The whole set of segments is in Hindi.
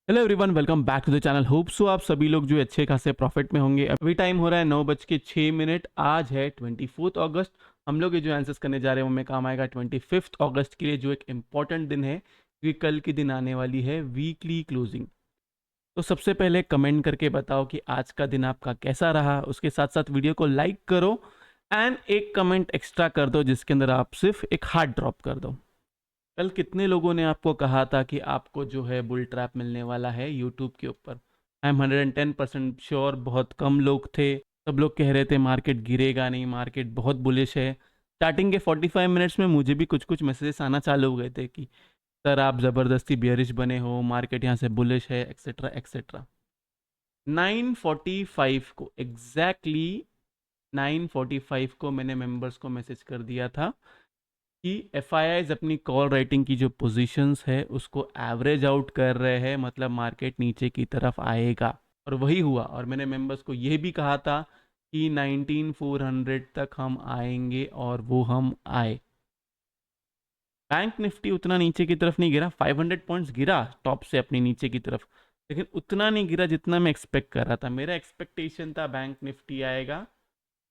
Hello everyone, welcome back to the channel. Hope so आप सभी लोग जो अच्छे खासे प्रॉफिट में होंगे। अभी टाइम हो रहा है 9:06। आज है 24 अगस्त। हम लोग ये जो आंसर्स करने जा रहे हैं वो में काम आएगा 25 अगस्त के लिए, जो एक इम्पॉर्टेंट दिन है क्योंकि कल के दिन आने वाली है वीकली क्लोजिंग। तो सबसे पहले कमेंट करके बताओ कि आज का दिन आपका कैसा रहा। उसके साथ साथ वीडियो को लाइक करो एंड एक कमेंट एक्स्ट्रा कर दो जिसके अंदर आप सिर्फ एक हार्ट ड्रॉप कर दो। कल कितने लोगों ने आपको कहा था कि आपको जो है बुल ट्रैप मिलने वाला है यूट्यूब के ऊपर? आई एम 110% श्योर, बहुत कम लोग थे। सब लोग कह रहे थे मार्केट गिरेगा नहीं, मार्केट बहुत बुलिश है। स्टार्टिंग के 45 मिनट्स में मुझे भी कुछ कुछ मैसेजेस आना चालू हो गए थे कि सर आप ज़बरदस्ती बियरिश बने हो, मार्केट यहाँ से बुलिश है, एक्सेट्रा एक्सेट्रा। 9:45 को एग्जैक्टली 9:45 को मैंने मेंबर्स को मैसेज कर दिया था कि एफ अपनी कॉल राइटिंग की जो पोजीशंस है उसको एवरेज आउट कर रहे हैं, मतलब मार्केट नीचे की तरफ आएगा। और वही हुआ। और मैंने मेंबर्स को ये भी कहा था कि 19,400 तक हम आएंगे और वो हम आए। बैंक निफ्टी उतना नीचे की तरफ नहीं गिरा, 500 पॉइंट्स गिरा टॉप से अपनी नीचे की तरफ, लेकिन उतना नहीं गिरा जितना मैं एक्सपेक्ट कर रहा था। मेरा एक्सपेक्टेशन था बैंक निफ्टी आएगा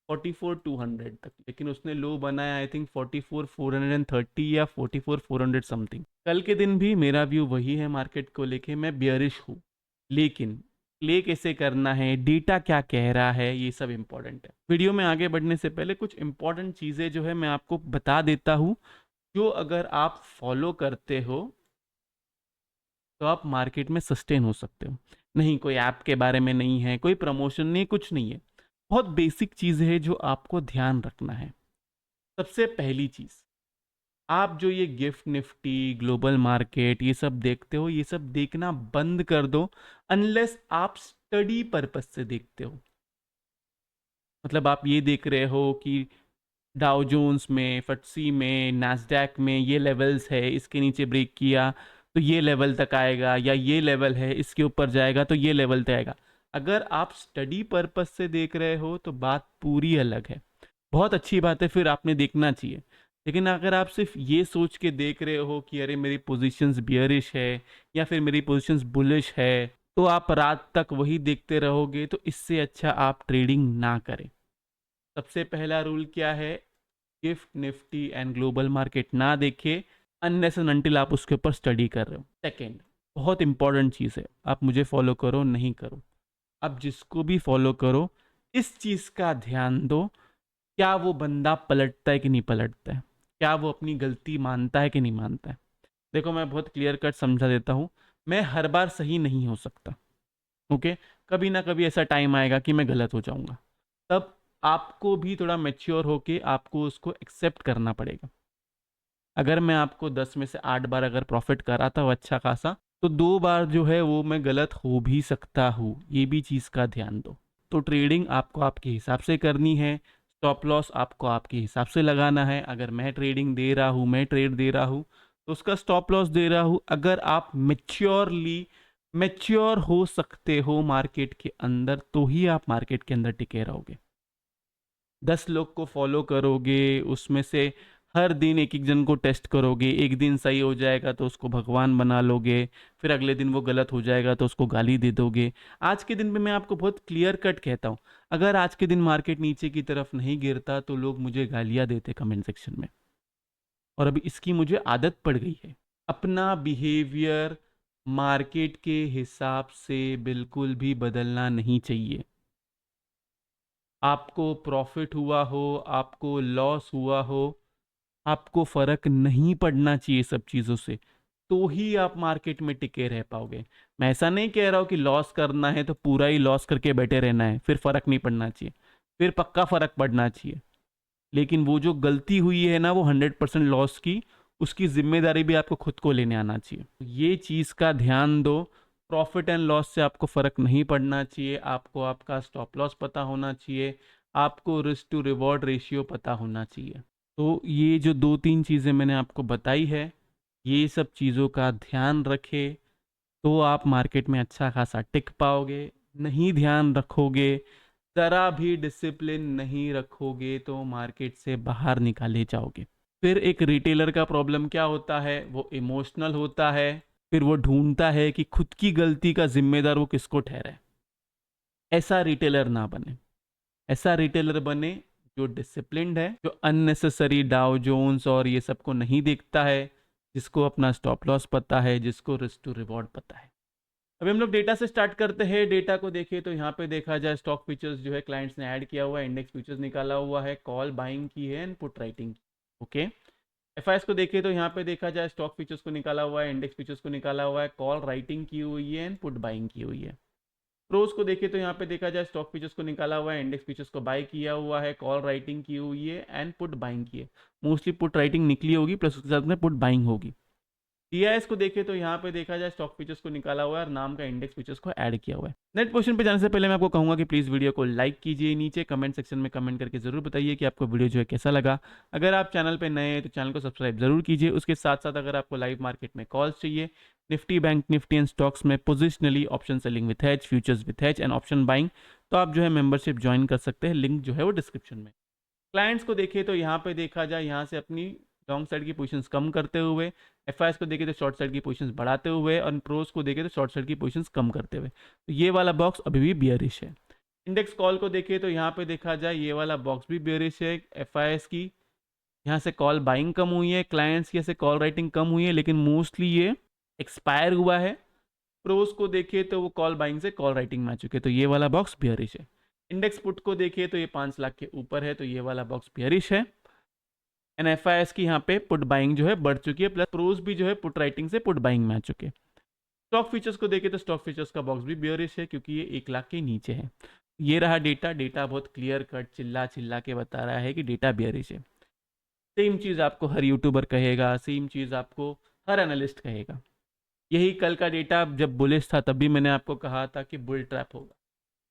44,200 तक, लेकिन उसने लो बनाया आई थिंक 44,430 या 44,400 समथिंग। कल के दिन भी मेरा व्यू वही है मार्केट को लेके, मैं बियरिश हूँ। लेकिन प्ले कैसे करना है, डेटा क्या कह रहा है, ये सब इंपॉर्टेंट है। वीडियो में आगे बढ़ने से पहले कुछ इंपॉर्टेंट चीज़ें जो है मैं आपको बता देता हूँ, जो अगर आप फॉलो करते हो तो आप मार्केट में सस्टेन हो सकते हो। नहीं, कोई ऐप के बारे में नहीं है, कोई प्रमोशन नहीं, कुछ नहीं है। बहुत बेसिक चीज़ है जो आपको ध्यान रखना है। सबसे पहली चीज़, आप जो ये गिफ्ट निफ्टी, ग्लोबल मार्केट ये सब देखते हो, ये सब देखना बंद कर दो अनलेस आप स्टडी पर्पस से देखते हो। मतलब आप ये देख रहे हो कि डाउ जोन्स में, फटसी में, नैस्डैक में ये लेवल्स है, इसके नीचे ब्रेक किया तो ये लेवल तक आएगा, या ये लेवल है इसके ऊपर जाएगा तो ये लेवल तक आएगा। अगर आप स्टडी पर्पस से देख रहे हो तो बात पूरी अलग है। बहुत अच्छी बात है, फिर आपने देखना चाहिए। लेकिन अगर आप सिर्फ ये सोच के देख रहे हो कि अरे मेरी पोजीशंस बियरिश है या फिर मेरी पोजीशंस बुलिश है, तो आप रात तक वही देखते रहोगे। तो इससे अच्छा आप ट्रेडिंग ना करें। सबसे पहला रूल क्या है? Gift Nifty and global market ना देखे अनलेस एंड अनटिल आप उसके ऊपर स्टडी कर रहे हो। सेकेंड, बहुत इंपॉर्टेंट चीज़ है, आप मुझे फॉलो करो नहीं करो, आप जिसको भी फॉलो करो इस चीज़ का ध्यान दो, क्या वो बंदा पलटता है कि नहीं पलटता है, क्या वो अपनी गलती मानता है कि नहीं मानता है। देखो, मैं बहुत क्लियर कट समझा देता हूँ, मैं हर बार सही नहीं हो सकता। ओके, कभी ना कभी ऐसा टाइम आएगा कि मैं गलत हो जाऊंगा। तब आपको भी थोड़ा मेच्योर होके आपको उसको एक्सेप्ट करना पड़ेगा। अगर मैं आपको 10 में से 8 बार अगर प्रॉफिट कराता हूँ अच्छा खासा, तो 2 बार जो है वो मैं गलत हो भी सकता हूँ, ये भी चीज़ का ध्यान दो। तो ट्रेडिंग आपको आपके हिसाब से करनी है, स्टॉप लॉस आपको आपके हिसाब से लगाना है। अगर मैं ट्रेडिंग दे रहा हूँ, मैं ट्रेड दे रहा हूँ, तो उसका स्टॉप लॉस दे रहा हूँ। अगर आप मेच्योर हो सकते हो मार्केट के अंदर, तो ही आप मार्केट के अंदर टिके रहोगे। 10 लोग को फॉलो करोगे, उसमें से हर दिन एक एक जन को टेस्ट करोगे, एक दिन सही हो जाएगा तो उसको भगवान बना लोगे, फिर अगले दिन वो गलत हो जाएगा तो उसको गाली दे दोगे। आज के दिन में मैं आपको बहुत क्लियर कट कहता हूँ, अगर आज के दिन मार्केट नीचे की तरफ नहीं गिरता तो लोग मुझे गालियाँ देते कमेंट सेक्शन में, और अभी इसकी मुझे आदत पड़ गई है। अपना बिहेवियर मार्केट के हिसाब से बिल्कुल भी बदलना नहीं चाहिए। आपको प्रॉफिट हुआ हो, आपको लॉस हुआ हो, आपको फर्क नहीं पड़ना चाहिए सब चीज़ों से, तो ही आप मार्केट में टिके रह पाओगे। मैं ऐसा नहीं कह रहा हूँ कि लॉस करना है तो पूरा ही लॉस करके बैठे रहना है, फिर फर्क नहीं पड़ना चाहिए, फिर पक्का फर्क पड़ना चाहिए। लेकिन वो जो गलती हुई है ना, वो 100% लॉस की, उसकी जिम्मेदारी भी आपको खुद को लेने आना चाहिए। ये चीज़ का ध्यान दो। प्रॉफिट एंड लॉस से आपको फ़र्क नहीं पड़ना चाहिए, आपको आपका स्टॉप लॉस पता होना चाहिए, आपको रिस्क टू रिवॉर्ड रेशियो पता होना चाहिए। तो ये जो 2-3 चीज़ें मैंने आपको बताई है, ये सब चीज़ों का ध्यान रखें तो आप मार्केट में अच्छा खासा टिक पाओगे। नहीं ध्यान रखोगे, ज़रा भी डिसिप्लिन नहीं रखोगे, तो मार्केट से बाहर निकाले जाओगे। फिर एक रिटेलर का प्रॉब्लम क्या होता है, वो इमोशनल होता है। फिर वो ढूंढता है कि खुद की गलती का जिम्मेदार वो किसको ठहराए। ऐसा रिटेलर ना बने। ऐसा रिटेलर बने जो डिसिप्लिन्ड है, जो अननेसेसरी डाउ जोन्स और ये सबको नहीं देखता है, जिसको अपना स्टॉप लॉस पता है, जिसको रिस्क टू रिवॉर्ड पता है। अभी हम लोग डेटा से स्टार्ट करते हैं। डेटा को देखिए तो यहाँ पे देखा जाए स्टॉक फीचर्स जो है क्लाइंट्स ने ऐड किया हुआ है, इंडेक्स फीचर्स निकाला हुआ है, कॉल बाइंग की है and put writing. Okay, FIS को देखिए तो यहाँ पे देखा जाए स्टॉक फीचर्स को निकाला हुआ है, इंडेक्स फीचर्स को निकाला हुआ है, कॉल राइटिंग की हुई है एंड पुट बाइंग की हुई है। प्रोज को देखिए तो यहाँ पे देखा जाए स्टॉक फीचर्स को निकाला हुआ है, इंडेक्स फीचर्स को बाय किया हुआ है, कॉल राइटिंग की हुई है एंड पुट बाइंग की है। मोस्टली पुट राइटिंग निकली होगी प्लस उसके साथ में पुट बाइंग होगी। टीआईएस को देखे तो यहाँ पे देखा जाए स्टॉक फीचर्स को निकाला हुआ है और नाम का इंडेक्स फीचर्स को ऐड किया हुआ है। नेट पोजीशन पे जाने से पहले मैं आपको कहूंगा कि प्लीज वीडियो को लाइक कीजिए, नीचे कमेंट सेक्शन में कमेंट करके जरूर बताइए कि आपको वीडियो जो है कैसा लगा। अगर आप चैनल पे नए हैं तो चैनल को सब्सक्राइब जरूर कीजिए। उसके साथ साथ अगर आपको लाइव मार्केट में कॉल्स चाहिए, Nifty bank Nifty and stocks में positionally option selling with hedge, futures with hedge and option buying, तो आप जो है मेंबरशिप ज्वाइन कर सकते हैं। लिंक जो है वो डिस्क्रिप्शन में। क्लाइंट्स को देखिए तो यहाँ पे देखा जाए यहाँ से अपनी लॉन्ग साइड की पोजीशंस कम करते हुए, एफआईएस को देखे तो शॉर्ट साइड की पोजीशंस बढ़ाते हुए और प्रोस को देखे तो शॉर्ट साइड की पोजीशंस कम करते हुए, तो ये वाला बॉक्स अभी भी बियरिश है। इंडेक्स कॉल को देखे तो यहाँ पे देखा जाए ये वाला बॉक्स भी बियरिश है। एफआईएस की यहाँ से कॉल बाइंग कम हुई है, क्लाइंट्स की से कॉल राइटिंग कम हुई है, लेकिन मोस्टली ये एक्सपायर हुआ है। प्रोस को देखिए तो वो कॉल बाइंग से कॉल राइटिंग में आ चुके, तो ये वाला बॉक्स बियरिश है। इंडेक्स पुट को देखिए तो ये 5 लाख के ऊपर है, तो ये वाला बॉक्स बियरिश है। एनएफआईएस की यहाँ पे पुट बाइंग जो है बढ़ चुकी है, प्लस प्रोज भी जो है पुट राइटिंग से पुट बाइंग में आ चुके हैं। स्टॉक फीचर्स को देखें तो स्टॉक फीचर्स का बॉक्स भी बियरिश है क्योंकि ये 1 लाख के नीचे है। ये रहा डेटा। डेटा बहुत क्लियर कट चिल्ला चिल्ला के बता रहा है कि डेटा बियरिश है। सेम चीज़ आपको हर यूट्यूबर कहेगा, सेम चीज़ आपको हर एनालिस्ट कहेगा। यही कल का डेटा जब बुलिश था तब भी मैंने आपको कहा था कि बुल ट्रैप होगा।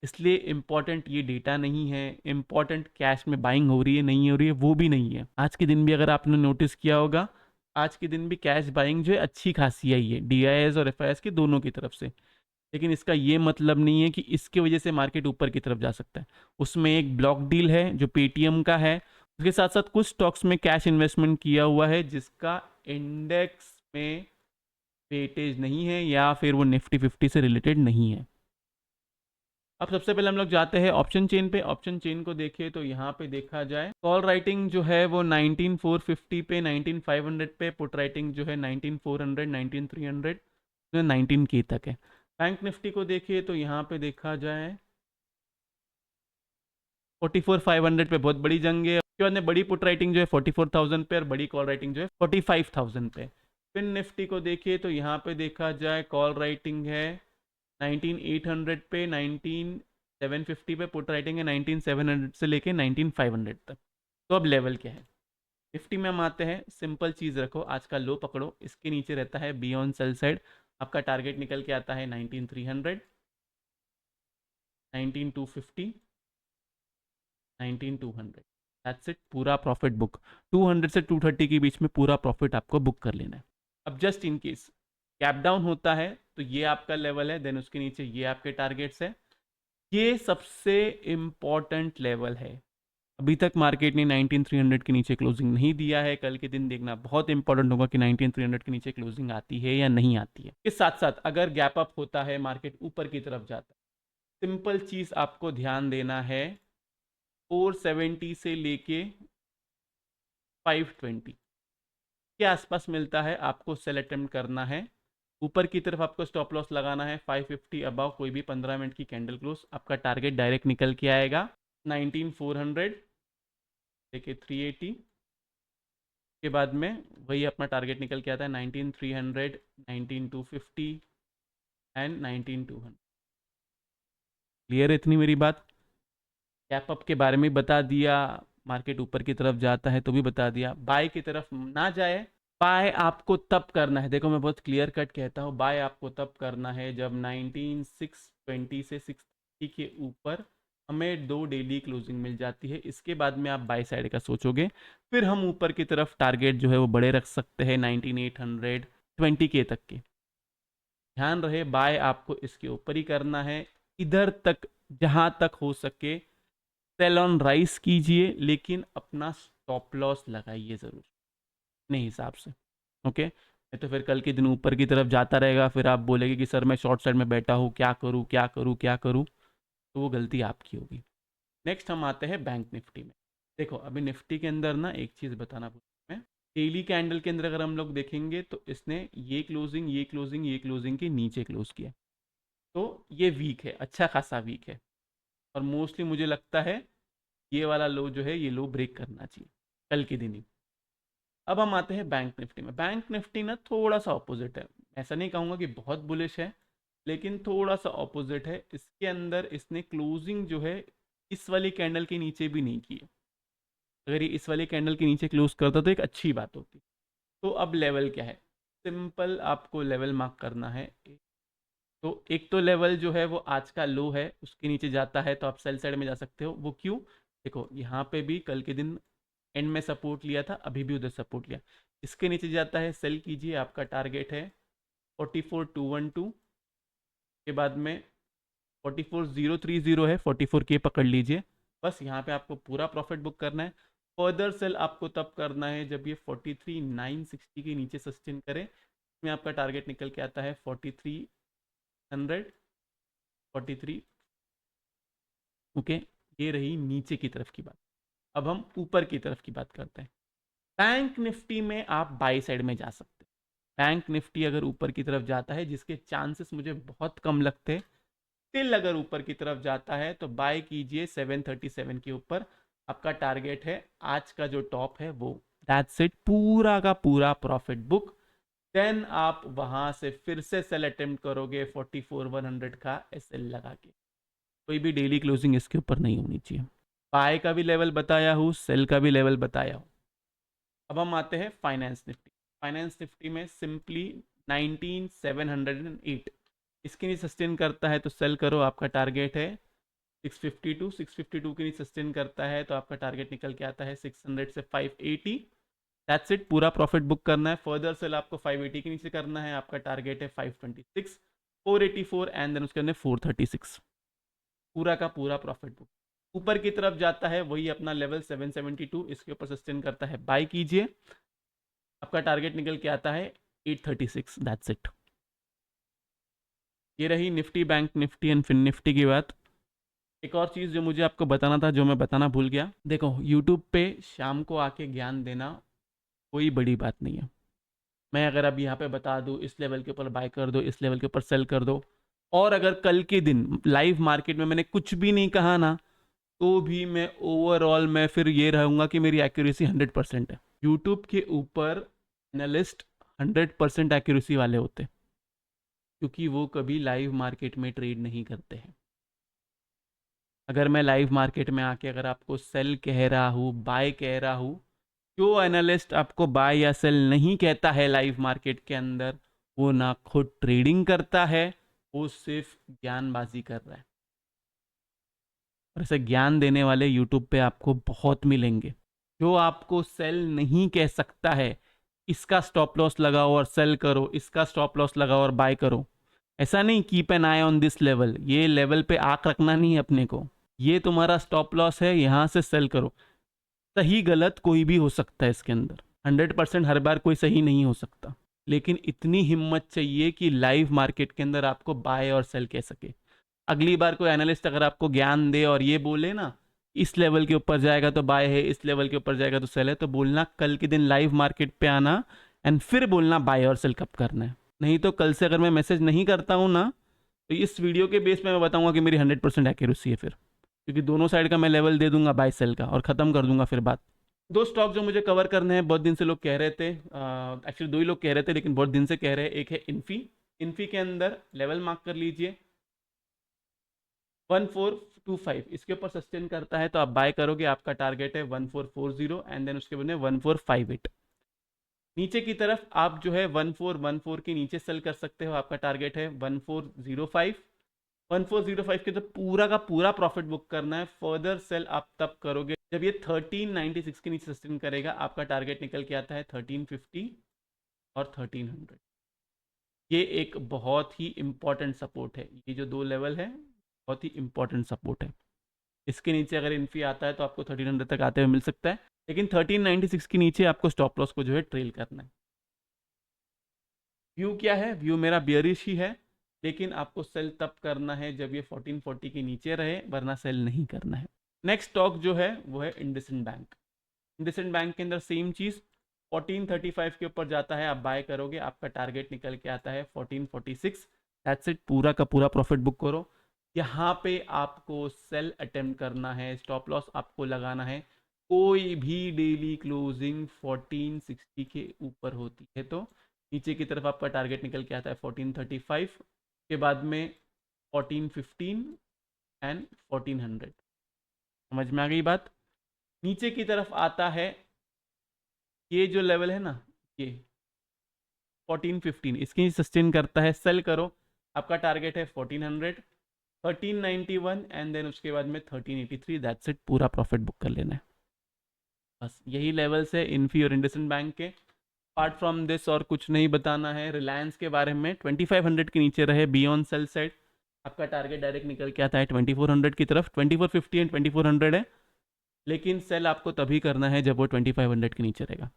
इसलिए इंपॉर्टेंट ये डेटा नहीं है, इंपॉर्टेंट कैश में बाइंग हो रही है नहीं हो रही है वो भी नहीं है। आज के दिन भी अगर आपने नोटिस किया होगा, आज के दिन भी कैश बाइंग जो है अच्छी खासी आई है, डीआईएस और एफआईएस की दोनों की तरफ से। लेकिन इसका ये मतलब नहीं है कि इसके वजह से मार्केट ऊपर की तरफ जा सकता है। उसमें एक ब्लॉक डील है जो पेटीएम का है, उसके साथ साथ कुछ स्टॉक्स में कैश इन्वेस्टमेंट किया हुआ है जिसका इंडेक्स में वेटेज नहीं है या फिर वो निफ्टी 50 से रिलेटेड नहीं है। अब सबसे पहले हम लोग जाते हैं ऑप्शन चेन पे। ऑप्शन चेन को देखिए तो यहाँ पे देखा जाए कॉल राइटिंग जो है वो 19450 पे, 19500 पे, पुट राइटिंग जो है 19400, 19300, 19K तक है। बैंक निफ्टी को देखिए तो यहाँ पे देखा जाए 44500 पे बहुत बड़ी जंग है। उसके बाद में बड़ी पुट राइटिंग जो है 44000 पे और बड़ी कॉल राइटिंग जो है 45000 पे। फिर निफ्टी को देखिए तो यहाँ पे देखा जाए कॉल राइटिंग है 19800 पे, 19750 पे, पुट राइटिंग है 19700 से लेके 19500 तक। तो अब लेवल क्या है निफ्टी में? हम आते हैं, सिंपल चीज़ रखो, आज का लो पकड़ो, इसके नीचे रहता है बी ऑन सेल साइड। आपका टारगेट निकल के आता है 19300, 19250, 19200। दैट्स इट, पूरा प्रॉफिट बुक। 200 से 230 के बीच में पूरा प्रॉफिट आपको बुक कर लेना है। अब just in case gap down होता है तो ये आपका लेवल है, देन उसके नीचे ये आपके टारगेट्स है। ये सबसे इम्पॉर्टेंट लेवल है। अभी तक मार्केट ने 19300 के नीचे क्लोजिंग नहीं दिया है। कल के दिन देखना बहुत इंपॉर्टेंट होगा कि 19300 के नीचे क्लोजिंग आती है या नहीं आती है। इसके साथ साथ अगर गैप अप होता है, मार्केट ऊपर की तरफ जाता है, सिंपल चीज़ आपको ध्यान देना है, 470 से लेके 520 के आसपास मिलता है, आपको सेल अटेम्प्ट करना है। ऊपर की तरफ आपको स्टॉप लॉस लगाना है 550 अबाव। कोई भी 15 मिनट की कैंडल क्लोज, आपका टारगेट डायरेक्ट निकल के आएगा 19400 लेके 380 के बाद में वही अपना टारगेट निकल के आता है 19300, 19250 एंड 19200। क्लियर है इतनी मेरी बात? कैप अप के बारे में बता दिया, मार्केट ऊपर की तरफ जाता है तो भी बता दिया। बाय की तरफ ना जाए, बाय आपको तब करना है, देखो मैं बहुत क्लियर कट कहता हूँ, बाय आपको तब करना है जब 19620 से 630 के ऊपर हमें 2 डेली क्लोजिंग मिल जाती है। इसके बाद में आप बाय साइड का सोचोगे, फिर हम ऊपर की तरफ टारगेट जो है वो बड़े रख सकते हैं 19800 20K तक के। ध्यान रहे बाय आपको इसके ऊपर ही करना है। इधर तक जहां तक हो सके सेल ऑन राइस कीजिए, लेकिन अपना स्टॉप लॉस लगाइए जरूर अपने हिसाब से। ओके, तो फिर कल के दिन ऊपर की तरफ जाता रहेगा, फिर आप बोलेंगे कि सर मैं शॉर्ट साइड में बैठा हूँ, क्या करूँ क्या करूँ क्या करूँ, तो वो गलती आपकी होगी। नेक्स्ट हम आते हैं बैंक निफ्टी में। देखो अभी निफ्टी के अंदर ना एक चीज़ बताना भूल मैं, डेली कैंडल के अंदर अगर हम लोग देखेंगे तो इसने ये क्लोजिंग ये क्लोजिंग ये क्लोजिंग के नीचे क्लोज किया, तो ये वीक है, अच्छा खासा वीक है, और मोस्टली मुझे लगता है ये वाला लो जो है ये लो ब्रेक करना चाहिए कल के दिन ही। अब हम आते हैं बैंक निफ्टी में। बैंक निफ्टी ना थोड़ा सा ऑपोजिट है, ऐसा नहीं कहूँगा कि बहुत बुलिश है, लेकिन थोड़ा सा ऑपोजिट है। इसके अंदर इसने क्लोजिंग जो है इस वाली कैंडल के नीचे भी नहीं की है। अगर ये इस वाली कैंडल के नीचे क्लोज करता तो एक अच्छी बात होती। तो अब लेवल क्या है, सिंपल आपको लेवल मार्क करना है। तो एक तो लेवल जो है वो आज का लो है, उसके नीचे जाता है तो आप सेल साइड में जा सकते हो। वो क्यों, देखो यहाँ पे भी कल के दिन एंड में सपोर्ट लिया था, अभी भी उधर सपोर्ट लिया, इसके नीचे जाता है सेल कीजिए। आपका टारगेट है 44212 के बाद में 44030 है, 44K पकड़ लीजिए। बस यहाँ पे आपको पूरा प्रॉफिट बुक करना है। फर्दर सेल आपको तब करना है जब ये 43960 के नीचे सस्टेन करे। इसमें आपका टारगेट निकल के आता है 4300 43। ओके, ये रही नीचे की तरफ की बात। अब हम ऊपर की तरफ की बात करते हैं। बैंक निफ्टी में आप बाई साइड में जा सकते हैं। बैंक निफ्टी अगर ऊपर की तरफ जाता है, जिसके चांसेस मुझे बहुत कम लगते हैं, स्टिल अगर ऊपर की तरफ जाता है तो बाय कीजिए 737 के ऊपर। आपका टारगेट है आज का जो टॉप है वो, दैट्स इट, पूरा का पूरा प्रॉफिट बुक। देन आप वहां से फिर से सेल अटेम्प्ट करोगे 44100 का एसएल लगा के। कोई भी डेली क्लोजिंग इसके ऊपर नहीं होनी चाहिए। बाय का भी लेवल बताया हूँ, सेल का भी लेवल बताया हूँ। अब हम आते हैं फाइनेंस निफ्टी। फाइनेंस निफ्टी में सिंपली 19708 इसके लिए सस्टेन करता है तो सेल करो। आपका टारगेट है 652, 652 के लिए सस्टेन करता है तो आपका टारगेट निकल के आता है 600 से 580। दैट्स इट, पूरा प्रॉफिट बुक करना है। फर्दर सेल आपको 580 के नीचे करना है। आपका टारगेट है 526, 484 एंड देन उसके अंदर 436, पूरा का पूरा प्रॉफिट बुक। ऊपर की तरफ जाता है वही अपना लेवल 772, इसके ऊपर सस्टेन करता है, बाय कीजिए। आपका टारगेट निकल के आता है 836, दैट्स इट। ये रही Nifty, bank Nifty and Fin Nifty की बात। एक और चीज़ जो मुझे आपको बताना था, जो मैं बताना भूल गया। देखो यूट्यूब पे शाम को आके ज्ञान देना कोई बड़ी बात नहीं है। मैं अगर अब यहाँ पे बता दूँ इस लेवल के ऊपर बाय कर दो, इस लेवल के ऊपर सेल कर दो, और अगर कल के दिन लाइव मार्केट में मैंने कुछ भी नहीं कहा ना, तो भी मैं ओवरऑल मैं फिर ये रहूँगा कि मेरी एक्यूरेसी 100% है। यूट्यूब के ऊपर एनालिस्ट 100% एक्यूरेसी वाले होते, क्योंकि वो कभी लाइव मार्केट में ट्रेड नहीं करते हैं। अगर मैं लाइव मार्केट में आके अगर आपको सेल कह रहा हूँ, बाय कह रहा हूँ, जो एनालिस्ट आपको बाय या सेल नहीं कहता है लाइव मार्केट के अंदर, वो ना खुद ट्रेडिंग करता है, वो सिर्फ ज्ञानबाजी कर रहा है। और ऐसे ज्ञान देने वाले यूट्यूब पे आपको बहुत मिलेंगे। जो आपको सेल नहीं कह सकता है, इसका स्टॉप लॉस लगाओ और सेल करो, इसका स्टॉप लॉस लगाओ और बाय करो, ऐसा नहीं keep an I on this level, ये लेवल पे आंख रखना नहीं है अपने को, ये तुम्हारा स्टॉप लॉस है, यहां से सेल करो। सही गलत कोई भी हो सकता है इसके अंदर, 100% हर बार कोई सही नहीं हो सकता, लेकिन इतनी हिम्मत चाहिए कि लाइव मार्केट के अंदर आपको बाय और सेल कह सके। अगली बार कोई एनालिस्ट अगर आपको ज्ञान दे और ये बोले ना, इस लेवल के ऊपर जाएगा तो बाय है, इस लेवल के ऊपर जाएगा तो सेल है, तो बोलना कल के दिन लाइव मार्केट पे आना एंड फिर बोलना बाय और सेल कब करना है। नहीं तो कल से अगर मैं मैसेज नहीं करता हूँ ना, तो इस वीडियो के बेस पे मैं बताऊंगा कि मेरी 100% एक्यूरेसी है फिर, क्योंकि दोनों साइड का मैं लेवल दे दूंगा बाय सेल का और ख़त्म कर दूंगा फिर बात। दो स्टॉक जो मुझे कवर करने हैं, बहुत दिन से लोग कह रहे थे, एक्चुअली दो ही लोग कह रहे थे लेकिन बहुत दिन से कह रहे हैं। एक है इन्फी। इन्फी के अंदर लेवल मार्क कर लीजिए 1425, इसके ऊपर सस्टेन करता है तो आप बाय करोगे। आपका टारगेट है 1440 एंड देन उसके बाद 1458। नीचे की तरफ आप जो है 1414 के नीचे सेल कर सकते हो। आपका टारगेट है 1405। 1405 के तो पूरा का पूरा प्रॉफिट बुक करना है। फर्दर सेल आप तब करोगे जब ये 1396 के नीचे सस्टेन करेगा। आपका टारगेट निकल के आता है 1350 और 1300। ये एक बहुत ही इंपॉर्टेंट सपोर्ट है, ये जो दो लेवल है बहुत ही इंपॉर्टेंट सपोर्ट है। इसके नीचे अगर इन्फी आता है तो आपको 1300 तक आते हुए मिल सकता है, लेकिन 1396 के नीचे आपको स्टॉप लॉस को जो है ट्रेल करना है। व्यू क्या है, व्यू मेरा बियरिश ही है, लेकिन आपको सेल तब करना है जब ये 1440 के नीचे रहे, वरना सेल नहीं करना है। नेक्स्ट स्टॉक जो है वो है इंडसइंड बैंक। इंडसइंड बैंक के अंदर सेम चीज़, 1435 के ऊपर जाता है आप बाय करोगे, आपका टारगेट निकल के आता है 1446। दैट्स इट, पूरा का पूरा प्रॉफिट बुक करो। यहाँ पे आपको सेल अटेम्प्ट करना है, स्टॉप लॉस आपको लगाना है। कोई भी डेली क्लोजिंग 1460 के ऊपर होती है तो नीचे की तरफ आपका टारगेट निकल के आता है 1435, के बाद में 1415 एंड 1400। समझ में आ गई बात? नीचे की तरफ आता है ये जो लेवल है ना, ये 1415, इसकी सस्टेन करता है, सेल करो। आपका टारगेट है 1400, 1391 एंड देन उसके बाद में 1383। दैट्स इट, पूरा प्रॉफिट बुक कर लेना है। बस यही लेवल्स है इन्फी और इंडसइंड बैंक के। अपार्ट फ्रॉम दिस और कुछ नहीं बताना है। रिलायंस के बारे में 2500 के नीचे रहे बियॉन्ड सेल साइड, आपका टारगेट डायरेक्ट निकल के आता है 2400 की तरफ। 2450 एंड 2400 है, लेकिन सेल आपको तभी करना है जब वो 2500 के नीचे रहेगा।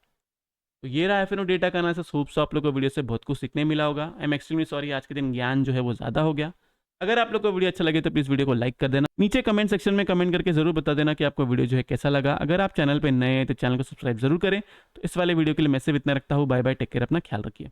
तो ये रहा एफएनओ डेटा का एनालिसिस। होप सो आप लोग को वीडियो से बहुत कुछ सीखने मिला होगा। आई एम एक्सट्रीमली सॉरी, आज के दिन ज्ञान जो है वो ज़्यादा हो गया। अगर आप लोग को वीडियो अच्छा लगे तो प्लीज़ वीडियो को लाइक कर देना। नीचे कमेंट सेक्शन में कमेंट करके जरूर बता देना कि आपको वीडियो जो है कैसा लगा। अगर आप चैनल पर नए हैं तो चैनल को सब्सक्राइब जरूर करें। तो इस वाले वीडियो के लिए मैं सिर्फ इतना रखता हूँ। बाय बाय, टेक केयर, अपना ख्याल रखिए।